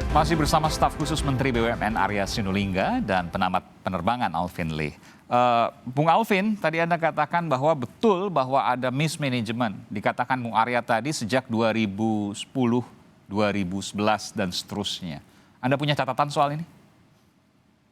Masih bersama staf khusus Menteri BUMN Arya Sinulinga dan pengamat penerbangan Alvin Lee. Bung Alvin, tadi Anda katakan bahwa betul bahwa ada mismanagement. Dikatakan Bung Arya tadi sejak 2010, 2011 dan seterusnya. Anda punya catatan soal ini?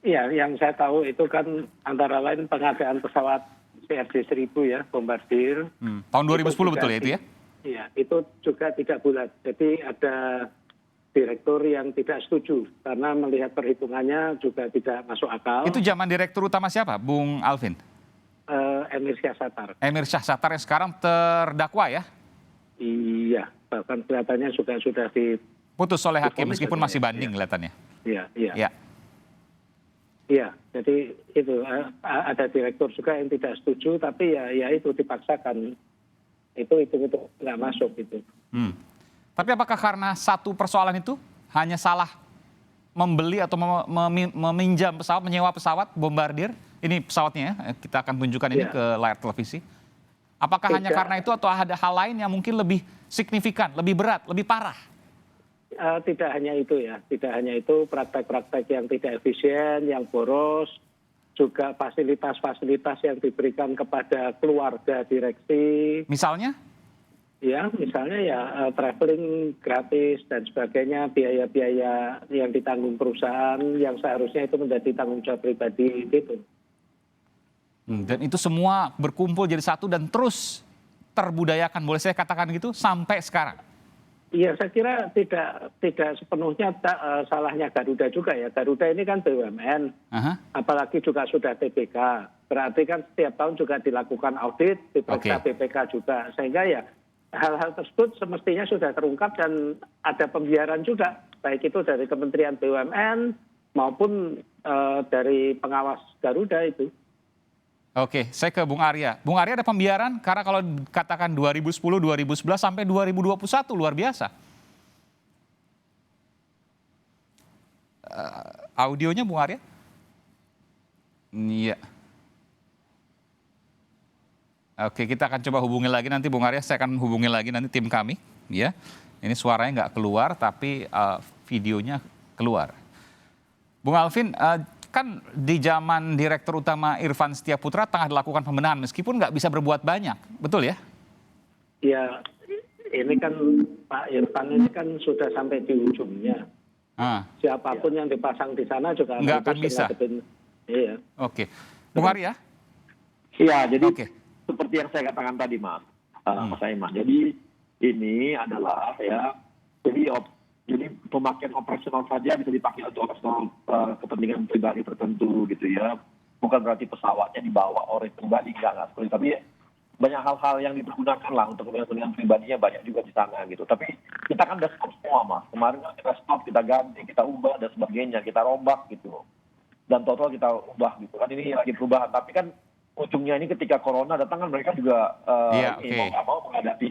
Iya, yang saya tahu itu kan antara lain pengadaan pesawat CRJ-1000 ya, Bombardier. Tahun 2010 betul ya itu ya? Iya, itu juga tidak bulat. Jadi ada direktur yang tidak setuju karena melihat perhitungannya juga tidak masuk akal. Itu zaman direktur utama siapa, Bung Alvin? Emir Syahsatar. Emir Syahsatar yang sekarang terdakwa ya? Iya, bahkan kelihatannya sudah Putus oleh hakim divonis meskipun katanya, masih banding kelihatannya. Iya. Iya, jadi itu ada direktur juga yang tidak setuju, tapi ya itu dipaksakan. Itu nggak masuk gitu. Tapi apakah karena satu persoalan itu hanya salah membeli atau meminjam pesawat, menyewa pesawat Bombardier? Ini pesawatnya ya, kita akan tunjukkan ini ke layar televisi. Apakah hanya karena itu atau ada hal lain yang mungkin lebih signifikan, lebih berat, lebih parah? Tidak hanya itu ya, tidak hanya itu, praktek-praktek yang tidak efisien, yang boros, juga fasilitas-fasilitas yang diberikan kepada keluarga direksi. Misalnya? Ya, misalnya ya traveling gratis dan sebagainya, biaya-biaya yang ditanggung perusahaan yang seharusnya itu menjadi tanggung jawab pribadi gitu. Dan itu semua berkumpul jadi satu dan terus terbudayakan, boleh saya katakan gitu, sampai sekarang? Iya, saya kira tidak sepenuhnya salahnya Garuda juga ya. Garuda ini kan BUMN, apalagi juga sudah TBK. Berarti kan setiap tahun juga dilakukan audit, diperiksa BPK juga. Sehingga ya hal-hal tersebut semestinya sudah terungkap dan ada pembiaran juga. Baik itu dari Kementerian BUMN maupun dari pengawas Garuda itu. Oke, saya ke Bung Arya. Bung Arya ada pembiaran karena kalau katakan 2010, 2011 sampai 2021 luar biasa. Audionya Bung Arya? Iya. Oke, kita akan coba hubungi lagi nanti Bung Arya, saya akan hubungi lagi nanti tim kami. Ya, ini suaranya nggak keluar tapi videonya keluar. Bung Alvin, kan di zaman Direktur Utama Irfan Setiaputra tengah dilakukan pembenahan meskipun nggak bisa berbuat banyak, betul ya? Ya, ini kan Pak Irfan ini kan sudah sampai di ujungnya. Siapapun yang dipasang di sana juga nggak akan bisa. Iya. Oke, Bung Arya? Iya, jadi seperti yang saya katakan tadi, Mas Aiman. Jadi ini adalah ya, jadi pemakaian operasional saja bisa dipakai untuk operasional kepentingan pribadi tertentu gitu ya. Bukan berarti pesawatnya dibawa oleh pribadi, enggak seperti itu. Tapi banyak hal-hal yang dipergunakan lah untuk kepentingan pribadinya banyak juga di sana gitu. Tapi kita kan udah stop semua, Mas. Kemarin kan kita stop, kita ganti, kita ubah dan sebagainya, kita rombak gitu. Dan total kita ubah gitu kan, ini lagi perubahan. Tapi kan ujungnya ini ketika corona datang kan mereka juga mau nggak mau menghadapi.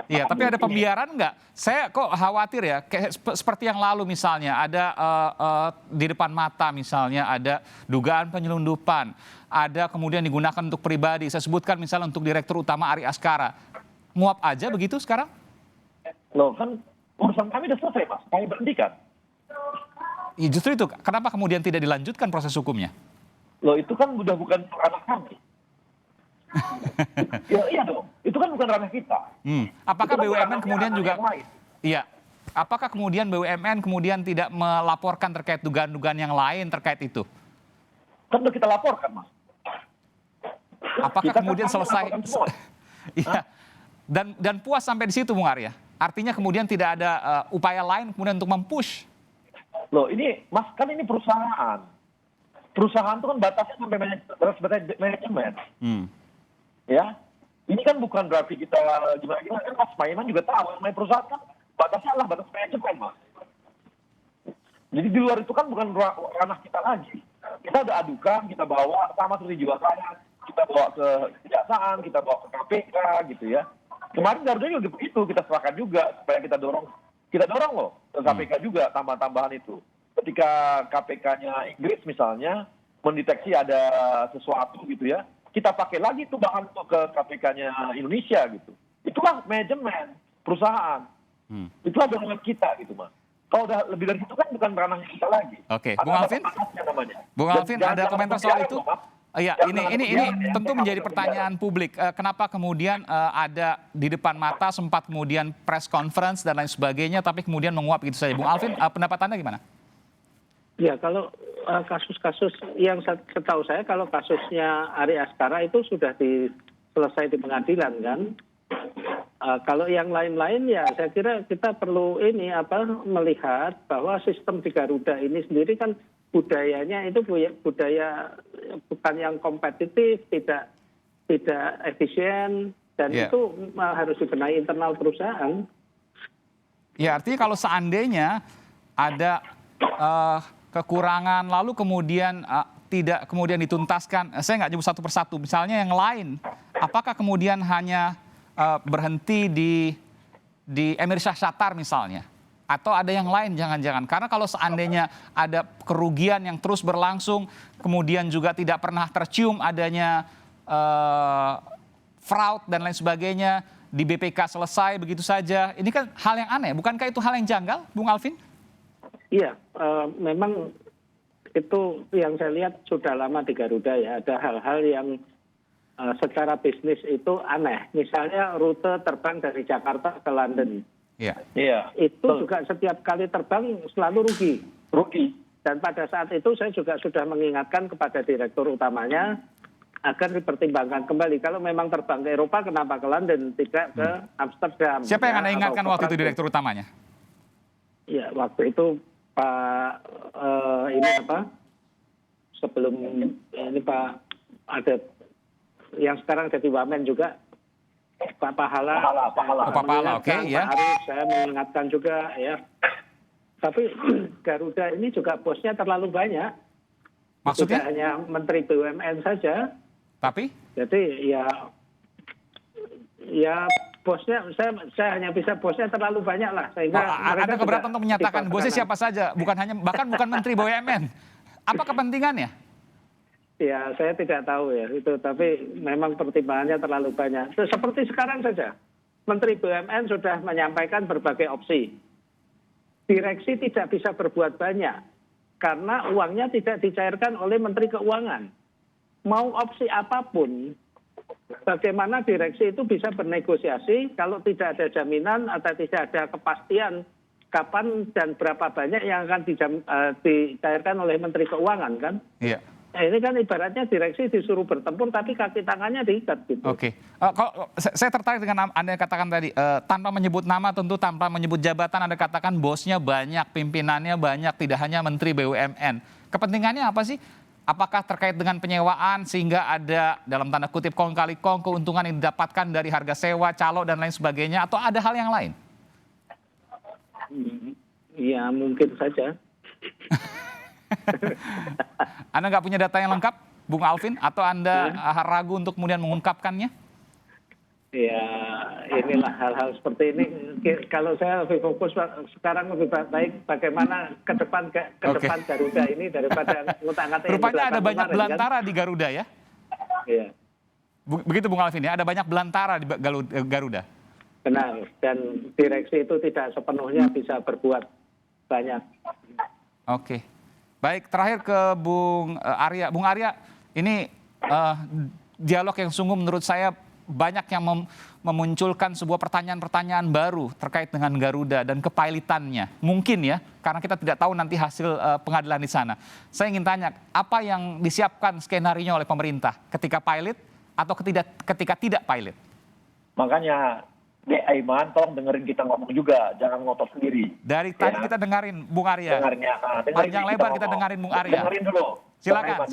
Iya, tapi ada pembiaran nggak? Saya kok khawatir ya, kayak seperti yang lalu misalnya, ada di depan mata misalnya, ada dugaan penyelundupan, ada kemudian digunakan untuk pribadi. Saya sebutkan misalnya untuk Direktur Utama Ari Askara. Nguap aja begitu sekarang? Loh kan urusan kami udah selesai, Mas. Kami berhentikan. Ya, justru itu, kenapa kemudian tidak dilanjutkan proses hukumnya? Loh itu kan udah bukan anak kami. Ya, iya dong, itu kan bukan ranah kita. Apakah BUMN kemudian juga, iya, apakah kemudian BUMN kemudian tidak melaporkan terkait dugaan-dugaan yang lain terkait itu? Kan udah kita laporkan, Mas. Apakah kita kemudian selesai? Iya, dan puas sampai di situ, Bung Arya? Artinya kemudian tidak ada upaya lain kemudian untuk mempush? Loh ini, Mas, kan ini perusahaan. Perusahaan itu kan batasnya sampai manajemen. Ya, ini kan bukan berarti kita gimana kan Mas Maiman juga tahu, main perusahaan kan batasnya adalah batas manajemen, Mas. Jadi di luar itu kan bukan ranah kita lagi. Kita udah adukan, kita bawa sama seperti Jiwasraya, kita bawa ke kejaksaan, kita bawa ke KPK gitu ya. Kemarin Garuda juga begitu, kita serahkan juga supaya kita dorong loh ke KPK juga tambahan-tambahan itu. Ketika KPK-nya Inggris misalnya mendeteksi ada sesuatu gitu ya, kita pakai lagi tuh bahan untuk ke KPK-nya Indonesia gitu. Itulah manajemen perusahaan. Itulah dengan kita gitu, Mas. Kalau udah lebih dari itu kan bukan ranahnya kita lagi. Oke, Bung Alvin? Bung Alvin, ada komentar soal itu? Iya, ini tentu menjadi pertanyaan publik. Kenapa kemudian ada di depan mata sempat kemudian press conference dan lain sebagainya, tapi kemudian menguap gitu saja. Bung Alvin, pendapat Anda gimana? Ya, kalau kasus-kasus yang setahu saya, kalau kasusnya Ari Askara itu sudah selesai di pengadilan kan. Kalau yang lain-lain ya saya kira kita perlu melihat bahwa sistem di Garuda ini sendiri kan budayanya itu budaya bukan yang kompetitif, tidak efisien, dan itu harus dibenahi internal perusahaan. Ya, artinya kalau seandainya ada kekurangan lalu kemudian tidak kemudian dituntaskan, saya nggak nyebut satu persatu, misalnya yang lain, apakah kemudian hanya berhenti di Emir Syahsatar misalnya? Atau ada yang lain jangan-jangan? Karena kalau seandainya ada kerugian yang terus berlangsung, kemudian juga tidak pernah tercium adanya fraud dan lain sebagainya, di BPK selesai begitu saja. Ini kan hal yang aneh, bukankah itu hal yang janggal, Bung Alvin? Iya, memang itu yang saya lihat sudah lama di Garuda ya. Ada hal-hal yang secara bisnis itu aneh. Misalnya rute terbang dari Jakarta ke London. Iya. Itu juga setiap kali terbang selalu rugi. Dan pada saat itu saya juga sudah mengingatkan kepada direktur utamanya agar dipertimbangkan kembali. Kalau memang terbang ke Eropa, kenapa ke London, tidak ke Amsterdam? Siapa yang Anda ingatkan waktu itu direktur utamanya? Ya, waktu itu Pak sebelum ini Pak ada yang sekarang jadi Wamen juga, Pak Pahala. Pak Pahala, oke, ya. Pak Arief, saya mengingatkan juga ya. Tapi Garuda ini juga bosnya terlalu banyak. Maksudnya? Tidak hanya Menteri BUMN saja. Tapi? Jadi ya bosnya, saya hanya bisa bosnya terlalu banyak lah. Sehingga Anda keberatan untuk menyatakan bosnya siapa saja, bahkan bukan Menteri BUMN. Apa kepentingannya? Ya, saya tidak tahu ya itu, tapi memang pertimbangannya terlalu banyak. Seperti sekarang saja, Menteri BUMN sudah menyampaikan berbagai opsi. Direksi tidak bisa berbuat banyak karena uangnya tidak dicairkan oleh Menteri Keuangan. Mau opsi apapun, bagaimana direksi itu bisa bernegosiasi kalau tidak ada jaminan atau tidak ada kepastian kapan dan berapa banyak yang akan dicairkan oleh Menteri Keuangan kan? Iya. Nah, ini kan ibaratnya direksi disuruh bertempur tapi kaki tangannya diikat gitu. Oke. Kalau saya tertarik dengan Anda katakan tadi, tanpa menyebut nama tentu tanpa menyebut jabatan, Anda katakan bosnya banyak, pimpinannya banyak, tidak hanya Menteri BUMN. Kepentingannya apa sih? Apakah terkait dengan penyewaan sehingga ada dalam tanda kutip kong kali kong keuntungan yang didapatkan dari harga sewa, calo dan lain sebagainya, atau ada hal yang lain? Ya mungkin saja. Anda nggak punya data yang lengkap, Bung Alvin, atau Anda ragu untuk kemudian mengungkapkannya? Ya, inilah hal-hal seperti ini. Kalau saya lebih fokus sekarang lebih baik bagaimana ke depan Garuda ini daripada ngutak-ngatik. Rupanya ada banyak belantara di Garuda ya? Iya. Begitu Bung Alvin ya, ada banyak belantara di Garuda. Benar, dan direksi itu tidak sepenuhnya bisa berbuat banyak. Oke. Baik, terakhir ke Bung Arya. Bung Arya, ini dialog yang sungguh menurut saya banyak yang memunculkan sebuah pertanyaan-pertanyaan baru terkait dengan Garuda dan kepailitannya. Mungkin ya, karena kita tidak tahu nanti hasil pengadilan di sana. Saya ingin tanya, apa yang disiapkan skenario oleh pemerintah ketika pilot atau ketika tidak pilot? Makanya, Aiman, tolong dengerin kita ngomong juga, jangan ngotot sendiri. Dari tadi kita dengerin Bung Arya. Panjang lebar kita dengerin Bung Arya. Dengerin dulu. Silakan.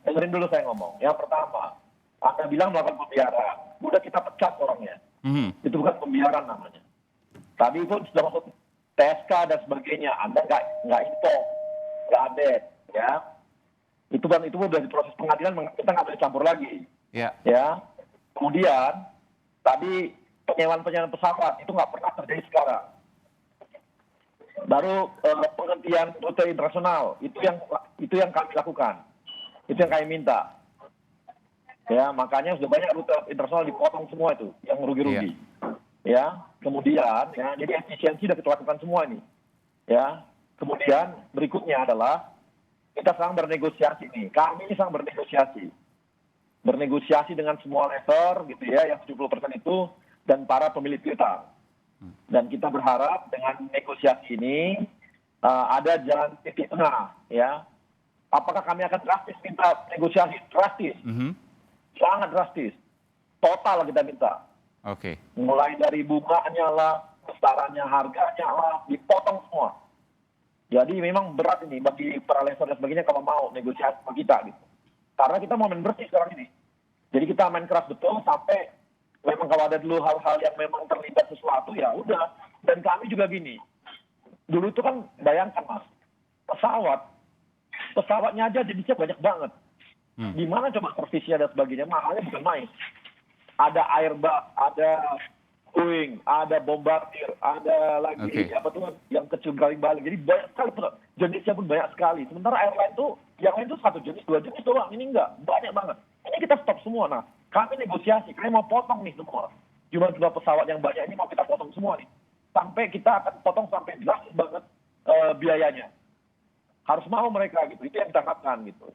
Dengerin dulu saya ngomong. Yang pertama, Anda bilang melakukan pembiaran. Udah kita pecat orangnya. Itu bukan pembiaran namanya. Tadi itu sudah masuk TSK dan sebagainya. Anda nggak info, nggak update, ya. Itu udah di proses pengadilan, kita nggak boleh campur lagi. Ya. Kemudian tadi penyewaan pesawat itu nggak pernah terjadi sekarang. Baru penghentian rute internasional itu yang kami lakukan, itu yang kami minta. Ya, makanya sudah banyak rute internasional dipotong semua itu, yang rugi-rugi. Ya, kemudian ya, jadi efisiensi sudah kita lakukan semua ini. Ya, kemudian berikutnya adalah kita sedang bernegosiasi nih. Kami sedang bernegosiasi dengan semua level gitu ya, yang 70% itu dan para pemilik piutang. Dan kita berharap dengan negosiasi ini ada jalan titik tengah, ya. Apakah kami akan drastis minta negosiasi? Drastis. Sangat drastis. Total kita minta. Oke. Mulai dari bunganya lah, besarannya, harganya lah, dipotong semua. Jadi memang berat ini bagi para lessor dan sebagainya kalau mau negosiasi sama kita gitu. Karena kita mau main bersih sekarang ini. Jadi kita main keras betul sampai memang kalau ada dulu hal-hal yang memang terlibat sesuatu ya udah. Dan kami juga gini. Dulu itu kan bayangkan Mas, pesawatnya aja jenisnya banyak banget. Gimana coba servisnya dan sebagainya, mahalnya bukan main. Ada Airbus, ada Boeing, ada Bombardier, ada lagi apa tuh yang kecil balik. Jadi banyak sekali, jenisnya pun banyak sekali. Sementara airline tuh, yang lain tuh 1 jenis, 2 jenis doang. Ini enggak, banyak banget. Ini kita stop semua. Nah, kami negosiasi, kami mau potong nih semua. Jumlah pesawat yang banyak ini mau kita potong semua nih. Sampai kita akan potong sampai drastis banget biayanya. Harus mau mereka gitu, itu yang kita harapkan gitu.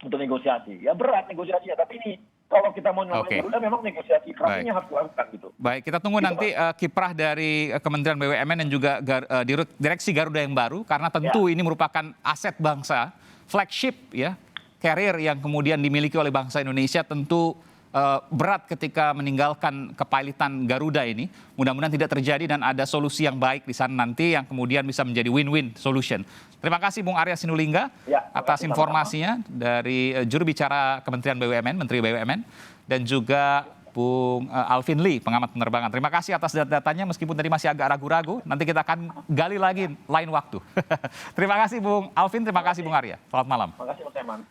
Untuk negosiasi. Ya berat negosiasinya, tapi ini kalau kita mau nyobain Garuda memang negosiasi kerasnya harus dilakukan gitu. Baik, kita tunggu nanti kiprah dari Kementerian BUMN dan juga Direksi Garuda yang baru, karena tentu ini merupakan aset bangsa, flagship ya, carrier yang kemudian dimiliki oleh bangsa Indonesia, tentu berat ketika meninggalkan kepailitan Garuda ini. Mudah-mudahan tidak terjadi dan ada solusi yang baik di sana nanti yang kemudian bisa menjadi win-win solution. Terima kasih Bung Arya Sinulinga atas informasinya dari juru bicara Kementerian BUMN, Menteri BUMN, dan juga Bung Alvin Lee, pengamat penerbangan. Terima kasih atas datanya meskipun tadi masih agak ragu-ragu. Nanti kita akan gali lagi lain waktu. Terima kasih Bung Alvin, terima kasih Bung Arya. Selamat malam. Terima kasih Mas Eman.